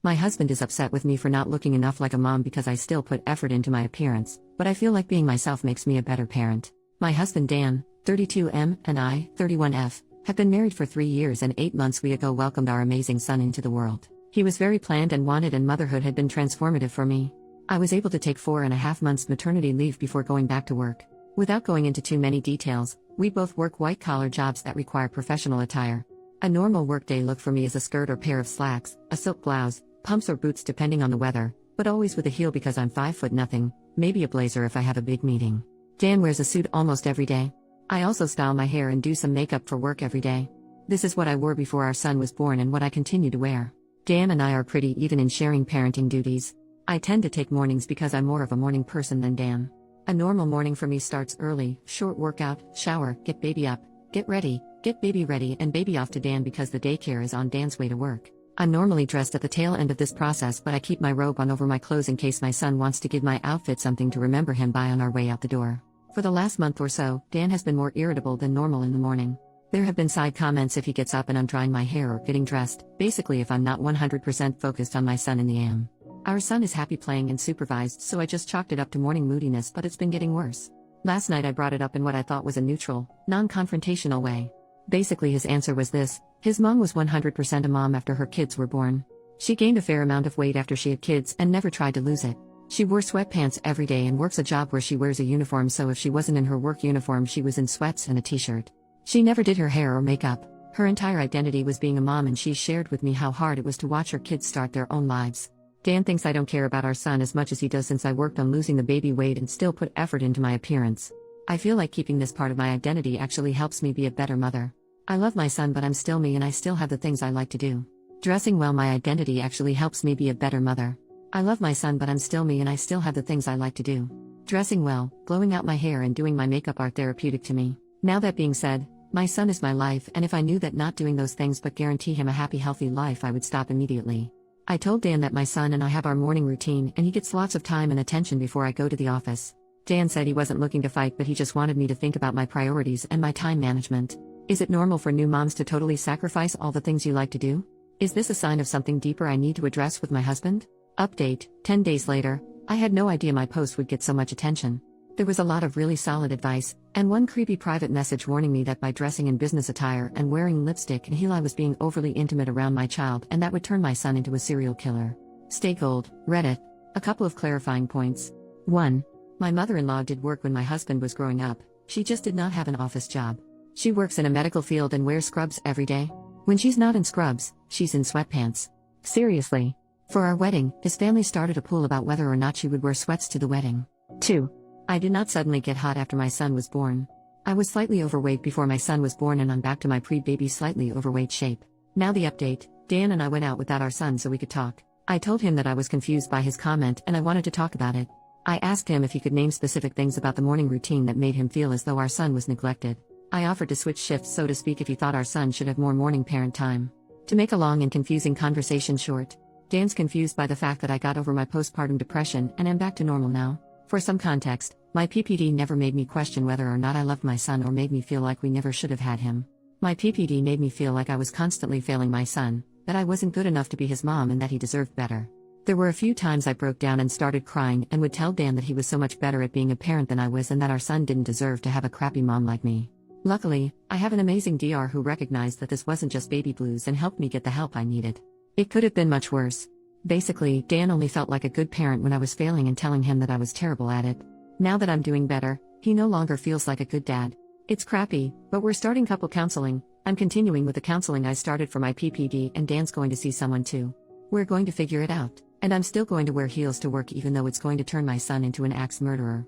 My husband is upset with me for not looking enough like a mom because I still put effort into my appearance, but I feel like being myself makes me a better parent. My husband Dan, 32M, and I, 31F, have been married for 3 years and 8 months ago welcomed our amazing son into the world. He was very planned and wanted, and motherhood had been transformative for me. I was able to take 4.5 months maternity leave before going back to work. Without going into too many details, we both work white-collar jobs that require professional attire. A normal workday look for me is a skirt or pair of slacks, a silk blouse, pumps or boots depending on the weather, but always with a heel because I'm 5'0", maybe a blazer if I have a big meeting. Dan wears a suit almost every day. I also style my hair and do some makeup for work every day. This is what I wore before our son was born and what I continue to wear. Dan and I are pretty even in sharing parenting duties. I tend to take mornings because I'm more of a morning person than Dan. A normal morning for me starts early, short workout, shower, get baby up, get baby ready and baby off to Dan because the daycare is on Dan's way to work. I'm normally dressed at the tail end of this process, but I keep my robe on over my clothes in case my son wants to give my outfit something to remember him by on our way out the door. For the last month or so, Dan has been more irritable than normal in the morning. There have been side comments if he gets up and I'm drying my hair or getting dressed, basically if I'm not 100% focused on my son in the AM. Our son is happy playing and supervised, so I just chalked it up to morning moodiness, but it's been getting worse. Last night I brought it up in what I thought was a neutral, non-confrontational way. Basically his answer was this: his mom was 100% a mom after her kids were born. She gained a fair amount of weight after she had kids and never tried to lose it. She wore sweatpants every day and works a job where she wears a uniform, so if she wasn't in her work uniform she was in sweats and a t-shirt. She never did her hair or makeup. Her entire identity was being a mom, and she shared with me how hard it was to watch her kids start their own lives. Dan thinks I don't care about our son as much as he does since I worked on losing the baby weight and still put effort into my appearance. I feel like keeping this part of my identity actually helps me be a better mother. I love my son, but I'm still me and I still have the things I like to do. Dressing well, my identity actually helps me be a better mother. I love my son, but I'm still me and I still have the things I like to do. Dressing well, blowing out my hair and doing my makeup are therapeutic to me. Now that being said, my son is my life, and if I knew that not doing those things but guarantee him a happy, healthy life, I would stop immediately. I told Dan that my son and I have our morning routine and he gets lots of time and attention before I go to the office. Dan said he wasn't looking to fight, but he just wanted me to think about my priorities and my time management. Is it normal for new moms to totally sacrifice all the things you like to do? Is this a sign of something deeper I need to address with my husband? Update: 10 days later. I had no idea my post would get so much attention. There was a lot of really solid advice, and one creepy private message warning me that by dressing in business attire and wearing lipstick and heel I was being overly intimate around my child and that would turn my son into a serial killer. Stay gold, Reddit. A couple of clarifying points. 1. My mother-in-law did work when my husband was growing up. She just did not have an office job. She works in a medical field and wears scrubs every day. When she's not in scrubs, she's in sweatpants. Seriously. For our wedding, his family started a pool about whether or not she would wear sweats to the wedding. 2. I did not suddenly get hot after my son was born. I was slightly overweight before my son was born and I'm back to my pre-baby slightly overweight shape. Now the update: Dan and I went out without our son so we could talk. I told him that I was confused by his comment and I wanted to talk about it. I asked him if he could name specific things about the morning routine that made him feel as though our son was neglected. I offered to switch shifts, so to speak, if he thought our son should have more morning parent time. To make a long and confusing conversation short, Dan's confused by the fact that I got over my postpartum depression and am back to normal now. For some context, my PPD never made me question whether or not I loved my son or made me feel like we never should have had him. My PPD made me feel like I was constantly failing my son, that I wasn't good enough to be his mom and that he deserved better. There were a few times I broke down and started crying and would tell Dan that he was so much better at being a parent than I was and that our son didn't deserve to have a crappy mom like me. Luckily, I have an amazing DR who recognized that this wasn't just baby blues and helped me get the help I needed. It could have been much worse. Basically, Dan only felt like a good parent when I was failing and telling him that I was terrible at it. Now that I'm doing better, he no longer feels like a good dad. It's crappy, but we're starting couple counseling. I'm continuing with the counseling I started for my PPD, and Dan's going to see someone too. We're going to figure it out, and I'm still going to wear heels to work even though it's going to turn my son into an axe murderer.